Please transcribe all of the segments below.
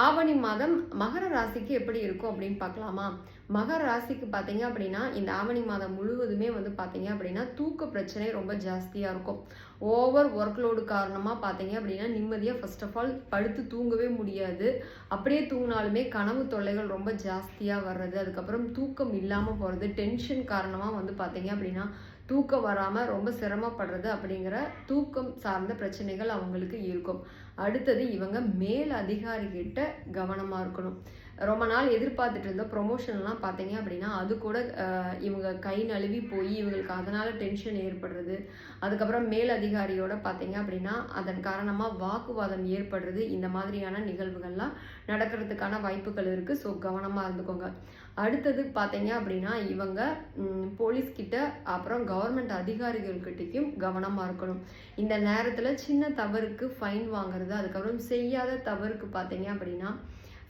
ஆவணி மாதம் மகர ராசிக்கு எப்படி இருக்கும் அப்படின்னு பார்க்கலாமா? மகர ராசிக்கு பார்த்தீங்க அப்படின்னா, இந்த ஆவணி மாதம் முழுவதுமே வந்து பார்த்தீங்க அப்படின்னா, தூக்க பிரச்சனை ரொம்ப ஜாஸ்தியா இருக்கும். ஓவர் ஒர்க் லோடு காரணமா பார்த்தீங்க அப்படின்னா, நிம்மதியா ஃபர்ஸ்ட் ஆஃப் ஆல் படுத்து தூங்கவே முடியாது. அப்படியே தூங்கினாலுமே கனவு தொல்லைகள் ரொம்ப ஜாஸ்தியா வர்றது, அதுக்கப்புறம் தூக்கம் இல்லாம போறது, டென்ஷன் காரணமா வந்து பார்த்தீங்க அப்படின்னா, தூக்கம் வராம ரொம்ப சிரமப்படுறது அப்படிங்கிற தூக்கம் சார்ந்த பிரச்சனைகள் அவங்களுக்கு இருக்கும். அடுத்தது இவங்க மேல் அதிகாரிகிட்ட கவனமா இருக்கணும். ரொம்ப நாள் எதிர்பார்த்துட்டு இருந்த ப்ரொமோஷன்லாம் பார்த்தீங்க அப்படின்னா, அது கூட இவங்க கை நழுவி போய் இவங்களுக்கு அதனால டென்ஷன் ஏற்படுறது. அதுக்கப்புறம் மேல் அதிகாரியோட பார்த்தீங்க அப்படின்னா, அதன் காரணமா வாக்குவாதம் ஏற்படுறது. இந்த மாதிரியான நிகழ்வுகள்லாம் நடக்கிறதுக்கான வாய்ப்புகள் இருக்கு. ஸோ கவனமா இருந்துக்கோங்க. அடுத்தது பார்த்தீங்க அப்படின்னா, இவங்க போலீஸ் கிட்ட அப்புறம் கவர்மெண்ட் அதிகாரிகள்கிட்டயும் கவனமா இருக்கணும். இந்த நேரத்துல சின்ன தவறுக்கு ஃபைன் வாங்குறது, அதுக்கப்புறம் செய்யாத தவறுக்கு பார்த்தீங்க அப்படின்னா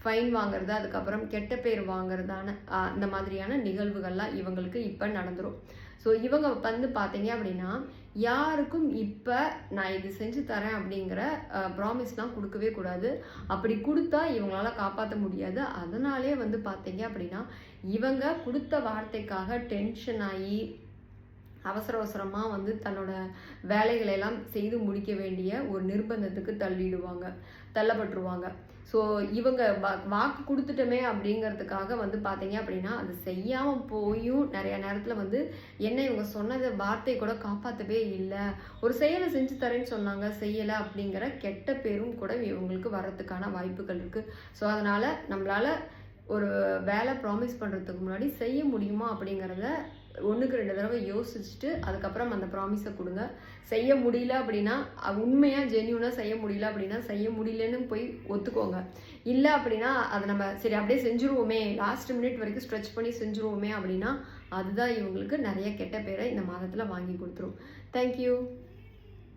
ஃபைன் வாங்குறது, அதுக்கப்புறம் கெட்ட பேர் வாங்குறதான இந்த மாதிரியான நிகழ்வுகள்லாம் இவங்களுக்கு இப்போ நடந்துரும். ஸோ இவங்க வந்து பார்த்தீங்க அப்படின்னா, யாருக்கும் இப்போ நான் இது செஞ்சு தரேன் அப்படிங்கிற ப்ராமிஸ்லாம் கொடுக்கவே கூடாது. அப்படி கொடுத்தா இவங்களால காப்பாற்ற முடியாது. அதனாலே வந்து பார்த்தீங்க அப்படின்னா, இவங்க கொடுத்த வார்த்தைக்காக டென்ஷன் ஆகி அவசர அவசரமாக வந்து தன்னோட வேலைகளை எல்லாம் செய்து முடிக்க வேண்டிய ஒரு நிர்பந்தத்துக்கு தள்ளப்பட்டுருவாங்க. ஸோ இவங்க வாக்கு கொடுத்துட்டோமே அப்படிங்கிறதுக்காக வந்து பார்த்தீங்க அப்படின்னா, அது செய்யாமல் போயும் நிறைய நேரத்தில் வந்து என்ன இவங்க சொன்னதை வார்த்தை கூட காப்பாற்றவே இல்லை, ஒரு செயலை செஞ்சு தரேன்னு சொன்னாங்க செய்யலை அப்படிங்கிற கெட்ட பேரும் கூட இவங்களுக்கு வர்றதுக்கான வாய்ப்புகள் இருக்குது. ஸோ அதனால் நம்மளால் ஒரு வேலை ப்ராமிஸ் பண்ணுறதுக்கு முன்னாடி செய்ய முடியுமா அப்படிங்கிறத 1க்கு 2 தடவை யோசிச்சுட்டு அதுக்கப்புறம் அந்த ப்ராமிஸை கொடுங்க. செய்ய முடியல அப்படின்னா, உண்மையாக ஜென்யூனாக செய்ய முடியல அப்படின்னா, செய்ய முடியலன்னு போய் ஒத்துக்கோங்க. இல்லை அப்படின்னா அதை நம்ம சரி அப்படியே செஞ்சுருவோமே, லாஸ்ட் மினிட் வரைக்கும் ஸ்ட்ரெச் பண்ணி செஞ்சுருவோமே அப்படின்னா, அதுதான் இவங்களுக்கு நிறைய கெட்ட பேரை இந்த மாதத்தில் வாங்கி கொடுத்துரும். தேங்க்யூ.